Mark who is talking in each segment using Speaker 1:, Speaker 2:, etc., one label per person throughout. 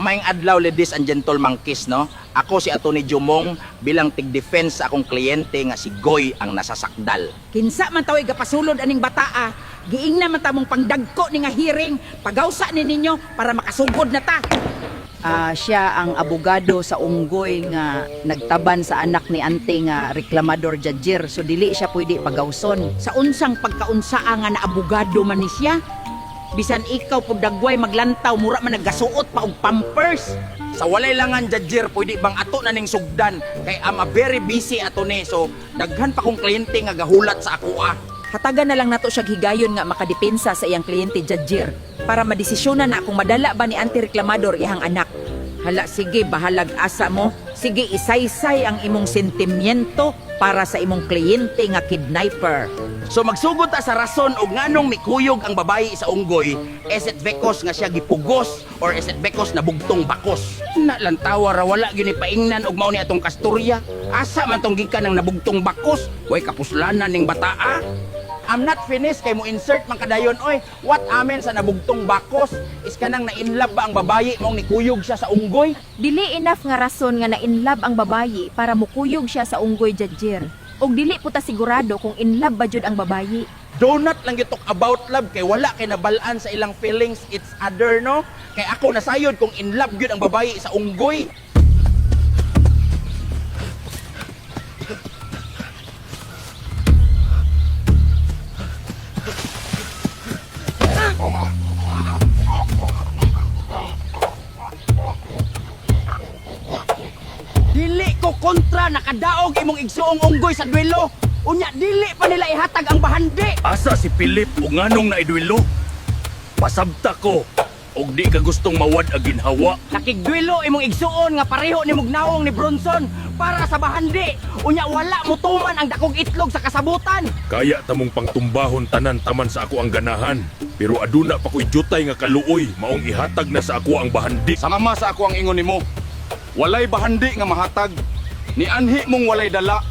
Speaker 1: Maayong adlaw, ladies and gentlemen, no? Ako si Atty. Jumong bilang tig-defense sa akong kliyente nga si Goy ang nasasakdal.
Speaker 2: Kinsa man tawo'y gapasulod aning bataa, giingnan man tamong pangdagko ni nga hearing, pagawsa ni ninyo para makasugod na ta. Siya ang abogado sa unggoy nga nagtaban sa anak ni ante nga reklamador judger, so dili siya pwede pagawson. Sa unsang pagkaunsaa nga na abogado man ni siya, bisan ikaw pud dagway maglantaw, mura man naggasuot pa og pampers.
Speaker 1: Sa walay langan, judger, pwede bang ato na ning sugdan? Kay I'm a very busy attorney, so daghan pa kong kliyente nga gahulat sa ako
Speaker 2: Hatagan na lang nato siya higayon nga makadepensa sa iyang kliyente judger para madesisyonan na kung madala ba ni anti-reklamador ihang anak. Hala, sige, bahalag asa mo. Sige, isaysay ang imong sentimiento para sa imong kliyente nga kidnapper.
Speaker 1: So magsugod ta sa rason og nganong mikuyog ang babayi sa unggoy, is it because nga siya gipugos or is it because nabugtong bakos? Na lang tawa ra, wala gyud ni paingnan og mao ni atong kasturya. Asa man tong gikan ng nabugtong bakos? Way kapuslanan ning bataa. I'm not finished kay mo insert man kadayon oy. What amen sa nabugtong bakos? Is kanang na-inlove ba ang babayi mong nikuyog siya sa unggoy?
Speaker 3: Dili enough nga rason nga na-inlove ang babayi para mukuyog siya sa unggoy judger. Og dili po ta sigurado kung inlove ba jud ang babayi.
Speaker 1: Donut lang you talk about love kay wala kay nabalaan sa ilang feelings it's other, no? Kay ako nasayod kung in love gyud ang babayi sa unggoy. Dili ko kontra nakadaog imong igsuong unggoy sa duelo. Unya dili pa nila ihatag ang bahandi.
Speaker 4: Asa si Philip o nganong naidwilo? Pasabta ko og di ka gustong mawad ang ginhawa.
Speaker 1: Nakigduelo imong igsuon nga pareho ni mugnaong ni Bronson para sa bahandi. Unya wala mo tuman ang dakong itlog sa kasabutan.
Speaker 4: Kaya tamong pangtumbahon tanan taman sa ako ang ganahan. Pero aduna pa ko'y jutay nga kaluoy maong ihatag na sa ako ang bahandi.
Speaker 5: Sama sa ako ang ingon nimo. Walay bahandi nga mahatag. Ni anhi mong walay dala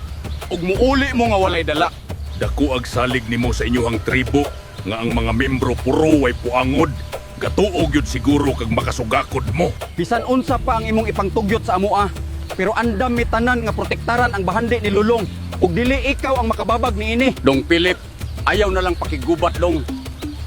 Speaker 5: ug muuli mo nga walay dala.
Speaker 4: Dako ag salig nimo sa inyong tribo nga ang mga membro puro way puangod. Gatuog yun siguro kag makasugakod mo.
Speaker 5: Bisan unsa pa ang imong ipangtugyot sa amoa, pero andam mi tanan nga protektaran ang bahandi ni Lulong ug dili ikaw ang makababag niini. Dong Philip, ayaw na lang pakigubat dong.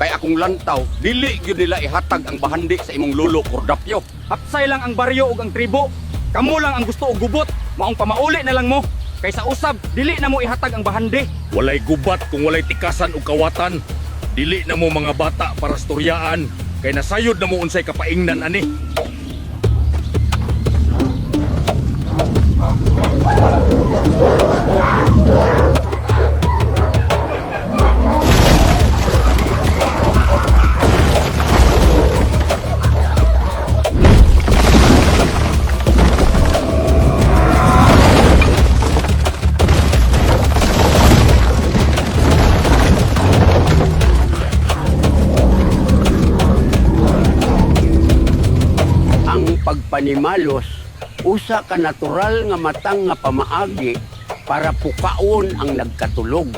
Speaker 5: Kay akong lantaw, dili gyud nila ihatag ang bahandi sa imong lulo Cordapio. Hapsay lang ang baryo ug ang tribo. Kamo lang ang gusto og gubot, maong pamauli na lang mo. Kay sa usab, dili na mo ihatag ang bahandi.
Speaker 4: Walay gubat kung walay tikasan o kawatan. Dili na mo mga bata para storyaan. Kay nasayod na mo unsay kapaingnan ani.
Speaker 6: Pagpanimalos, usa ka natural nga matang nga pamaagi para pukaon ang nagkatulog.